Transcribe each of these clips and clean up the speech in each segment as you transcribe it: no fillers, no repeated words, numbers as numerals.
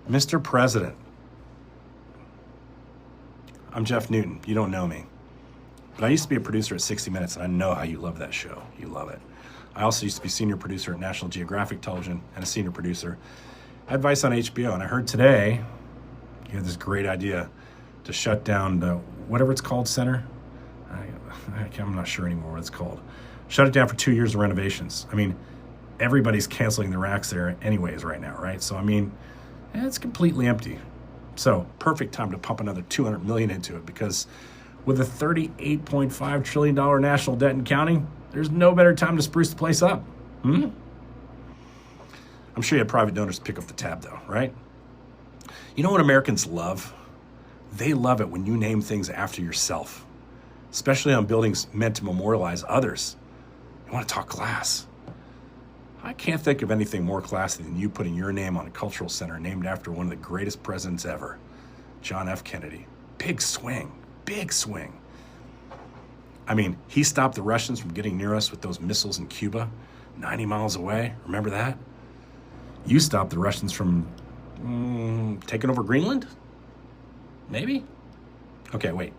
Mr. President, I'm Jeff Newton. You don't know me. But I used to be a producer at 60 Minutes, and I know how you love that show. You love it. I also used to be senior producer at National Geographic Television and a senior producer at Vice on HBO. And I heard today you had this great idea to shut down the, whatever it's called, center. I'm not sure anymore what it's called. Shut it down for 2 years of renovations. I mean, everybody's canceling their acts there anyways right now, right? So, I mean, it's completely empty. So, perfect time to pump another $200 million into it, because with a $38.5 trillion national debt and counting, there's no better time to spruce the place up. I'm sure you have private donors to pick up the tab, though, right? You know what Americans love? They love it when you name things after yourself, especially on buildings meant to memorialize others. You want to talk class. I can't think of anything more classy than you putting your name on a cultural center named after one of the greatest presidents ever, John F. Kennedy. Big swing, big swing. I mean, he stopped the Russians from getting near us with those missiles in Cuba, 90 miles away. Remember that? You stopped the Russians from taking over Greenland? Maybe? Okay, wait.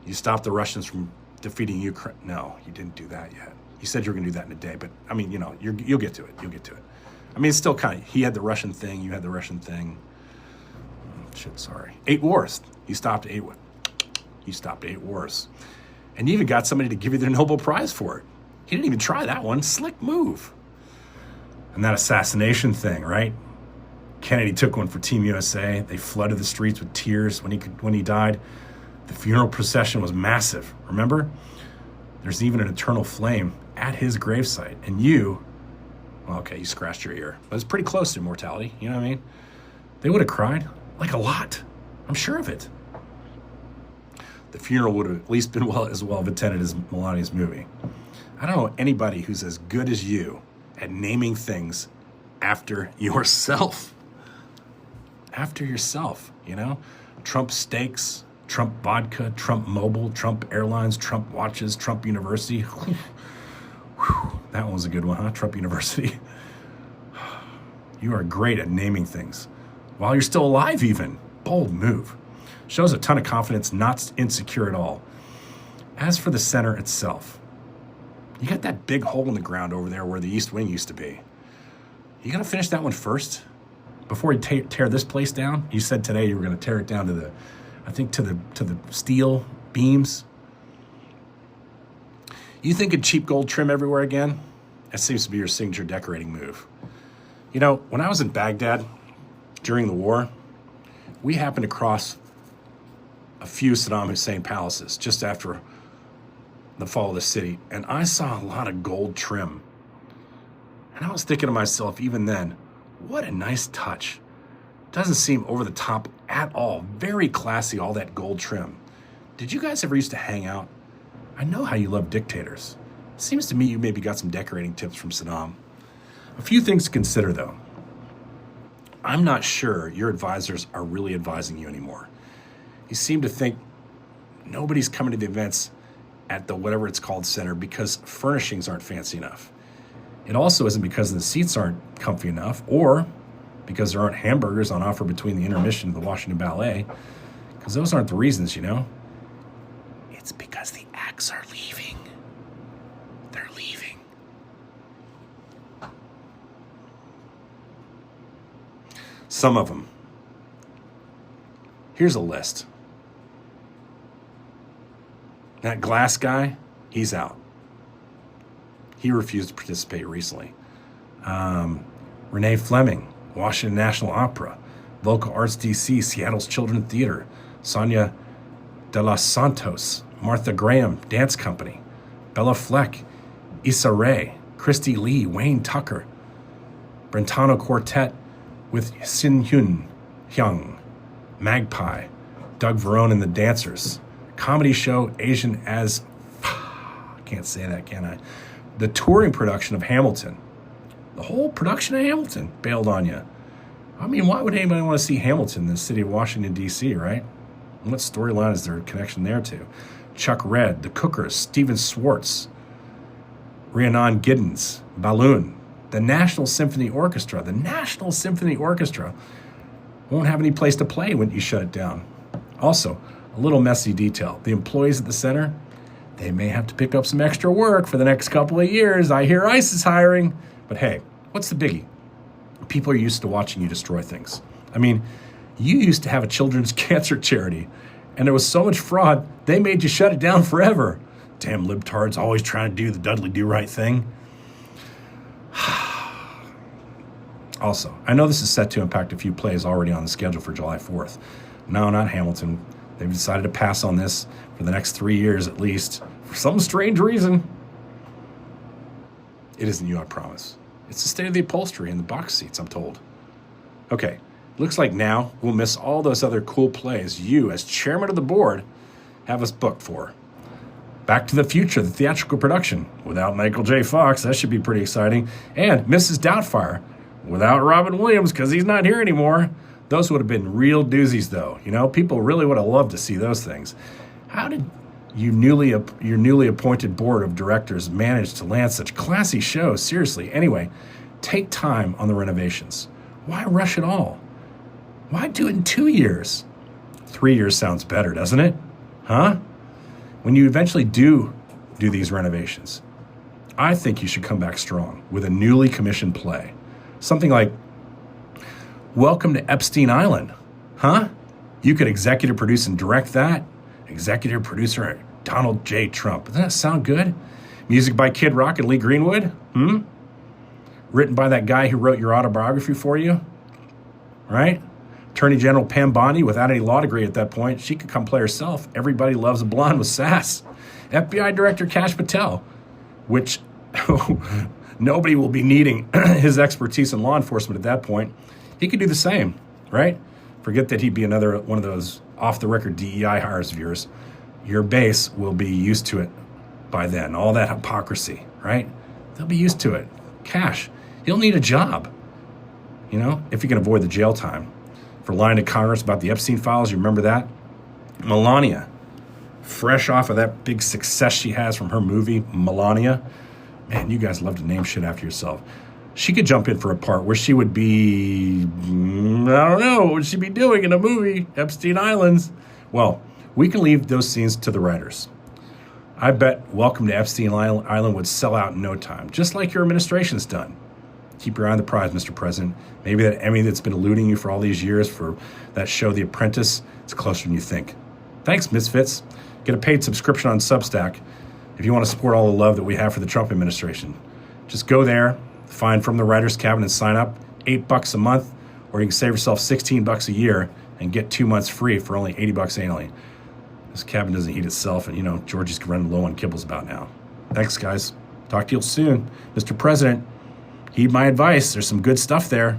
You stopped the Russians from defeating Ukraine. No, you didn't do that yet. You said you were going to do that in a day, but I mean, you know, you'll get to it. You'll get to it. I mean, it's still kind of, he had the Russian thing, you had the Russian thing. Sorry. 8 wars. You stopped 8 wars. You stopped 8 wars. And you even got somebody to give you the Nobel Prize for it. He didn't even try that one. Slick move. And that assassination thing, right? Kennedy took one for Team USA. They flooded the streets with tears when he died. The funeral procession was massive. Remember? There's even an eternal flame at his gravesite. And you, well, okay, you scratched your ear. But it's pretty close to immortality. You know what I mean? They would have cried. Like a lot. I'm sure of it. The funeral would have at least been as well attended as Melania's movie. I don't know anybody who's as good as you at naming things after yourself. After yourself, you know? Trump Steaks, Trump Vodka, Trump Mobile, Trump Airlines, Trump Watches, Trump University. Whew, that one was a good one, huh? Trump University. You are great at naming things. While you're still alive even. Bold move. Shows a ton of confidence, not insecure at all. As for the center itself, you got that big hole in the ground over there where the East Wing used to be. You gonna finish that one first? Before you tear this place down? You said today you were gonna tear it down to the, I think to the steel beams. You thinking cheap gold trim everywhere again? That seems to be your signature decorating move. You know, when I was in Baghdad during the war, we happened to cross a few Saddam Hussein palaces just after the fall of the city, and I saw a lot of gold trim. And I was thinking to myself, even then, what a nice touch. Doesn't seem over the top at all. Very classy, all that gold trim. Did you guys ever used to hang out? I know how you love dictators. Seems to me you maybe got some decorating tips from Saddam. A few things to consider, though. I'm not sure your advisors are really advising you anymore. You seem to think nobody's coming to the events at the whatever it's called center because furnishings aren't fancy enough. It also isn't because the seats aren't comfy enough or because there aren't hamburgers on offer between the intermission of the Washington Ballet, because those aren't the reasons, you know. It's because the acts are leaving. They're leaving. Some of them. Here's a list. That Glass guy, he's out. He refused to participate recently. Renee Fleming, Washington National Opera, Local Arts DC, Seattle's Children's Theater, Sonia de los Santos, Martha Graham, Dance Company, Bella Fleck, Issa Rae, Christy Lee, Wayne Tucker, Brentano Quartet with Sin Hyun, Magpie, Doug Verone and the Dancers, comedy show Asian as, I can't say that, can I? The touring production of Hamilton. The whole production of Hamilton bailed on you. I mean, why would anybody want to see Hamilton in the city of Washington, D.C., right? And what storyline is there a connection there to? Chuck Red, The Cookers, Steven Swartz, Rhiannon Giddens, Balloon, The National Symphony Orchestra won't have any place to play when you shut it down. Also, a little messy detail. The employees at the center, they may have to pick up some extra work for the next couple of years. I hear ICE is hiring. But hey, what's the biggie? People are used to watching you destroy things. I mean, you used to have a children's cancer charity, and there was so much fraud, they made you shut it down forever. Damn libtards always trying to do the Dudley do-right thing. Also, I know this is set to impact a few plays already on the schedule for July 4th. No, not Hamilton. They've decided to pass on this for the next 3 years at least, for some strange reason. It isn't you, I promise. It's the state of the upholstery and the box seats, I'm told. Okay, looks like now we'll miss all those other cool plays you, as chairman of the board, have us booked for. Back to the Future, the theatrical production, without Michael J. Fox. That should be pretty exciting. And Mrs. Doubtfire, without Robin Williams, because he's not here anymore. Those would have been real doozies, though. You know, people really would have loved to see those things. How did your newly appointed board of directors manage to land such classy shows? Seriously. Anyway, take time on the renovations. Why rush it all? Why do it in 2 years? 3 years sounds better, doesn't it? Huh? When you eventually do these renovations, I think you should come back strong with a newly commissioned play. Something like Welcome to Epstein Island. Huh? You could executive produce and direct that. Executive producer Donald J. Trump. Doesn't that sound good? Music by Kid Rock and Lee Greenwood? Written by that guy who wrote your autobiography for you? Right? Attorney General Pam Bondi, without any law degree at that point, she could come play herself. Everybody loves a blonde with sass. FBI Director Kash Patel, which nobody will be needing his expertise in law enforcement at that point. He could do the same, right? Forget that he'd be another one of those off-the-record DEI hires of yours. Your base will be used to it by then. All that hypocrisy, right? They'll be used to it. Kash, he'll need a job, you know, if he can avoid the jail time. For lying to Congress about the Epstein files, you remember that? Melania, fresh off of that big success she has from her movie, Melania. Man, you guys love to name shit after yourself. She could jump in for a part where she would be, I don't know, what would she be doing in a movie, Epstein Islands? Well, we can leave those scenes to the writers. I bet Welcome to Epstein Island would sell out in no time, just like your administration's done. Keep your eye on the prize, Mr. President. Maybe that Emmy that's been eluding you for all these years for that show, The Apprentice, it's closer than you think. Thanks, Misfits. Get a paid subscription on Substack if you want to support all the love that we have for the Trump administration. Just go there, find From the Writer's Cabin and sign up. $8 a month, or you can save yourself $16 a year and get 2 months free for only $80 annually. This cabin doesn't heat itself, and, you know, Georgie's running low on kibbles about now. Thanks, guys. Talk to you soon. Mr. President, heed my advice. There's some good stuff there.